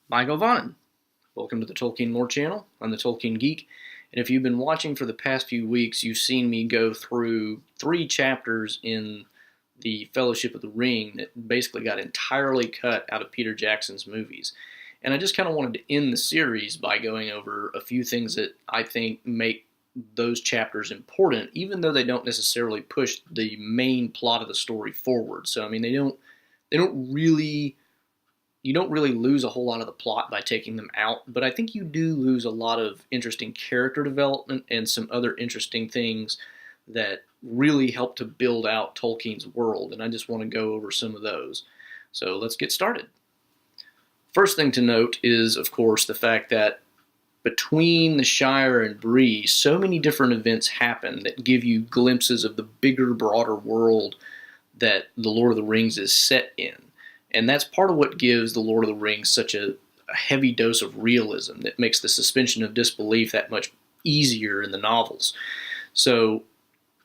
Michael Vonnen. Welcome to the Tolkien Lore channel. I'm the Tolkien Geek, and if you've been watching for the past few weeks, you've seen me go through 3 chapters in the Fellowship of the Ring that basically got entirely cut out of Peter Jackson's movies. And I just kind of wanted to end the series by going over a few things that I think make those chapters important, even though they don't necessarily push the main plot of the story forward. So I mean, they don't really, you don't really lose a whole lot of the plot by taking them out, but I think you do lose a lot of interesting character development and some other interesting things that really help to build out Tolkien's world, and I just want to go over some of those. So let's get started. First thing to note is, of course, the fact that between the Shire and Bree, so many different events happen that give you glimpses of the bigger, broader world that The Lord of the Rings is set in. And that's part of what gives The Lord of the Rings such a heavy dose of realism that makes the suspension of disbelief that much easier in the novels. So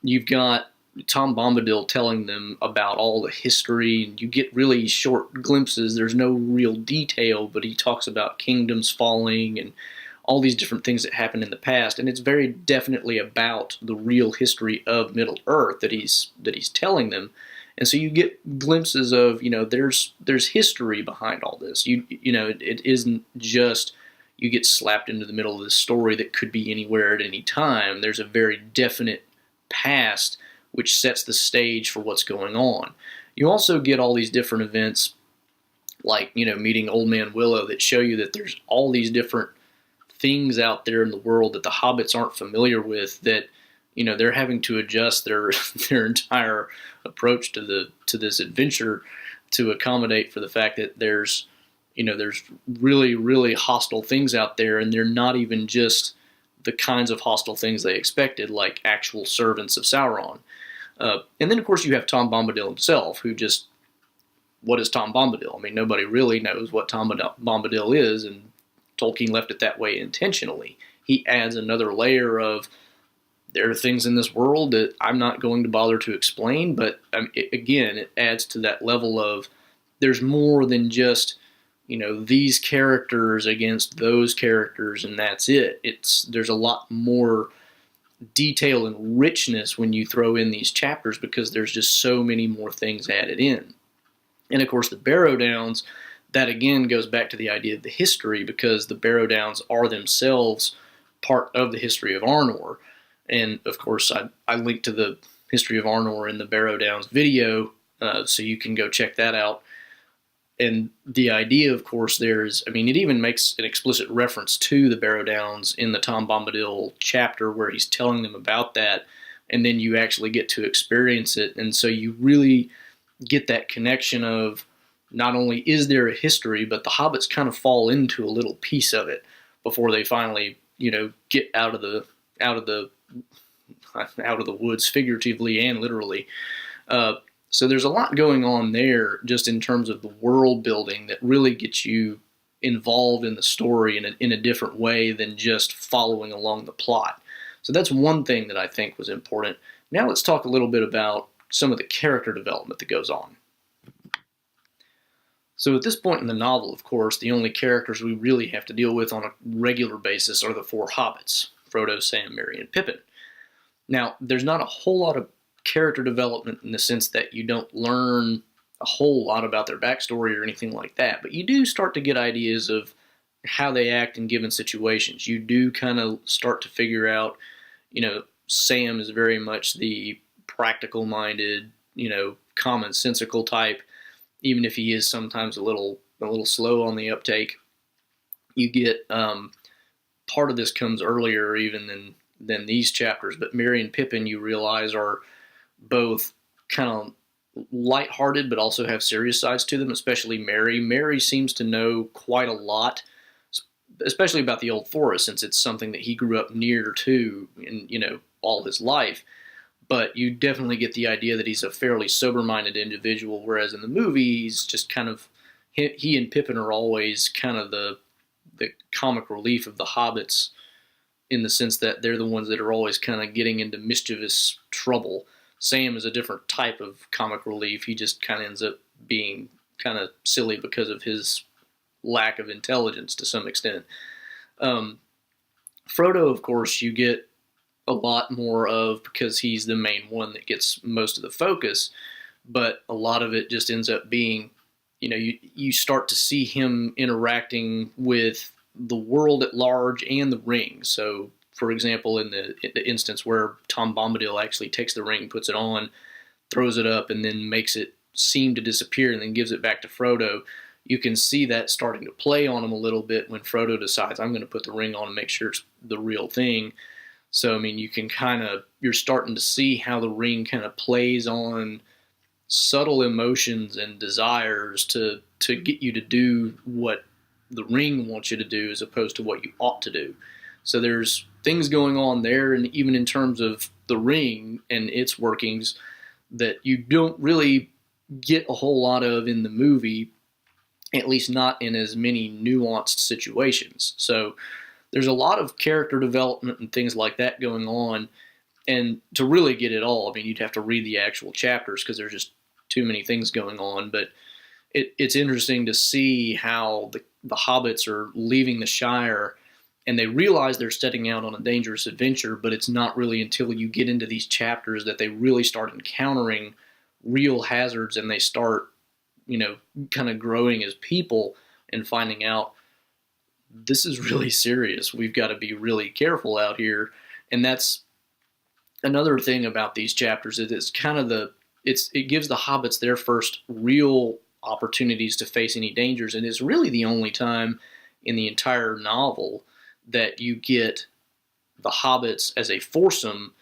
you've got Tom Bombadil telling them about all the history, and you get really short glimpses. There's no real detail, but he talks about kingdoms falling and all these different things that happened in the past, and it's very definitely about the real history of Middle-earth that he's telling them. And so you get glimpses of, there's history behind all this. It isn't just you get slapped into the middle of this story that could be anywhere at any time. There's a very definite past which sets the stage for what's going on. You also get all these different events like, meeting Old Man Willow that show you that there's all these different things out there in the world that the hobbits aren't familiar with, that they're having to adjust their entire approach to this adventure to accommodate for the fact that there's really, really hostile things out there, and they're not even just the kinds of hostile things they expected, like actual servants of Sauron. And then, of course, you have Tom Bombadil himself, who just, what is Tom Bombadil? I mean, nobody really knows what Tom Bombadil is, and Tolkien left it that way intentionally. He adds another layer of, there are things in this world that I'm not going to bother to explain, but again, it adds to that level of, there's more than just, these characters against those characters, and that's it. There's a lot more detail and richness when you throw in these chapters, because there's just so many more things added in. And of course, the Barrow Downs, that again goes back to the idea of the history, because the Barrow Downs are themselves part of the history of Arnor. And of course, I linked to the history of Arnor in the Barrow Downs video, so you can go check that out. And the idea, of course, it even makes an explicit reference to the Barrow Downs in the Tom Bombadil chapter where he's telling them about that, and then you actually get to experience it. And so you really get that connection of, not only is there a history, but the hobbits kind of fall into a little piece of it before they finally, get out of the woods, figuratively and literally. So there's a lot going on there just in terms of the world building that really gets you involved in the story in a different way than just following along the plot. So that's one thing that I think was important. Now let's talk a little bit about some of the character development that goes on. So at this point in the novel, of course, the only characters we really have to deal with on a regular basis are the 4 hobbits: Frodo, Sam, Merry, and Pippin. Now, there's not a whole lot of character development in the sense that you don't learn a whole lot about their backstory or anything like that, but you do start to get ideas of how they act in given situations. You do kind of start to figure out, Sam is very much the practical-minded, commonsensical type, even if he is sometimes a little slow on the uptake. You get part of this comes earlier even than these chapters, but Merry and Pippin, you realize, are both kind of lighthearted but also have serious sides to them, especially Merry. Merry seems to know quite a lot, especially about the Old Forest, since it's something that he grew up near to in, all his life. But you definitely get the idea that he's a fairly sober-minded individual, whereas in the movie, he's just kind of, he and Pippin are always kind of the comic relief of the hobbits, in the sense that they're the ones that are always kind of getting into mischievous trouble. Sam is a different type of comic relief. He just kind of ends up being kind of silly because of his lack of intelligence to some extent. Frodo, of course, you get a lot more of because he's the main one that gets most of the focus, but a lot of it just ends up being, you start to see him interacting with the world at large and the ring. So, for example, in the instance where Tom Bombadil actually takes the ring, puts it on, throws it up, and then makes it seem to disappear and then gives it back to Frodo, you can see that starting to play on him a little bit when Frodo decides, I'm going to put the ring on and make sure it's the real thing. So, I mean, you can you're starting to see how the ring kind of plays on subtle emotions and desires to get you to do what the ring wants you to do as opposed to what you ought to do. So there's things going on there, and even in terms of the ring and its workings that you don't really get a whole lot of in the movie, at least not in as many nuanced situations. So there's a lot of character development and things like that going on, and to really get it all, I mean, you'd have to read the actual chapters because there's just too many things going on, but it's interesting to see how the hobbits are leaving the Shire, and they realize they're setting out on a dangerous adventure, but it's not really until you get into these chapters that they really start encountering real hazards, and they start, kind of growing as people and finding out this is really serious. We've got to be really careful out here. And that's another thing about these chapters. It's kind of it gives the hobbits their first real opportunities to face any dangers, and it's really the only time in the entire novel that you get the hobbits as a foursome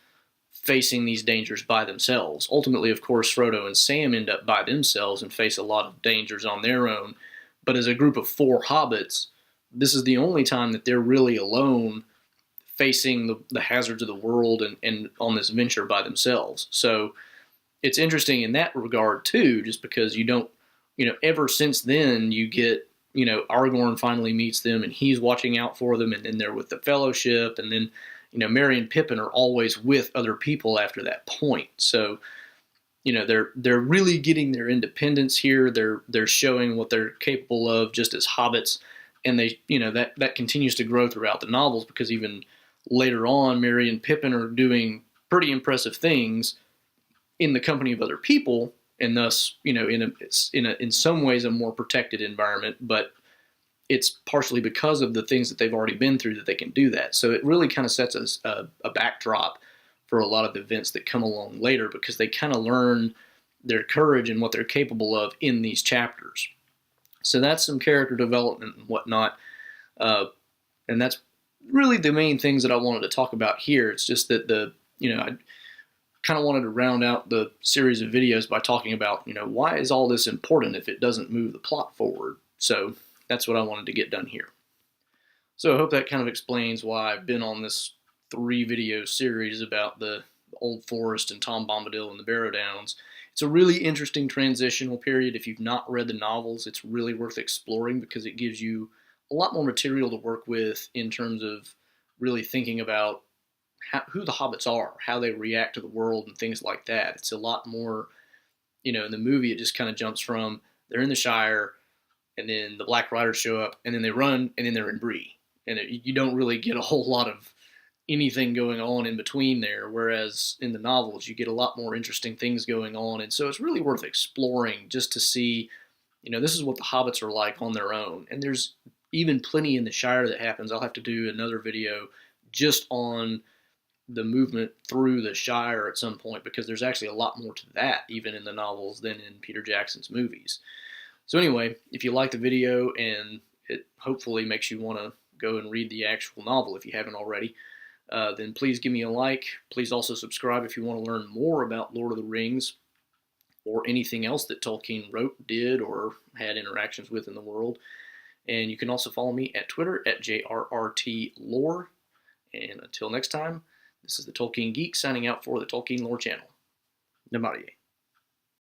facing these dangers by themselves. Ultimately, of course, Frodo and Sam end up by themselves and face a lot of dangers on their own, but as a group of 4 hobbits, this is the only time that they're really alone facing the hazards of the world and on this venture by themselves. So it's interesting in that regard too, just because you don't, ever since then you get, Aragorn finally meets them and he's watching out for them, and then they're with the Fellowship, and then, Merry and Pippin are always with other people after that point. So, they're really getting their independence here. They're showing what they're capable of just as hobbits, and they, that continues to grow throughout the novels, because even later on, Merry and Pippin are doing pretty impressive things in the company of other people, and thus, in some ways a more protected environment, but it's partially because of the things that they've already been through that they can do that. So it really kind of sets a backdrop for a lot of the events that come along later, because they kind of learn their courage and what they're capable of in these chapters. So that's some character development and whatnot, and that's really the main things that I wanted to talk about here. It's just that I kind of wanted to round out the series of videos by talking about, why is all this important if it doesn't move the plot forward? So that's what I wanted to get done here. So I hope that kind of explains why I've been on this 3-video series about the Old Forest and Tom Bombadil and the Barrow Downs. It's a really interesting transitional period. If you've not read the novels, it's really worth exploring, because it gives you a lot more material to work with in terms of really thinking about who the hobbits are, how they react to the world, and things like that. It's a lot more, in the movie, it just kind of jumps from they're in the Shire, and then the Black Riders show up, and then they run, and then they're in Bree. And you don't really get a whole lot of anything going on in between there, whereas in the novels, you get a lot more interesting things going on. And so it's really worth exploring just to see, this is what the hobbits are like on their own. And there's even plenty in the Shire that happens. I'll have to do another video just on the movement through the Shire at some point, because there's actually a lot more to that even in the novels than in Peter Jackson's movies. So anyway, if you like the video and it hopefully makes you want to go and read the actual novel if you haven't already, then please give me a like. Please also subscribe if you want to learn more about Lord of the Rings or anything else that Tolkien wrote, did, or had interactions with in the world. And you can also follow me at Twitter at JRRTLore. And until next time, this is the Tolkien Geek signing out for the Tolkien Lore channel. Namaste.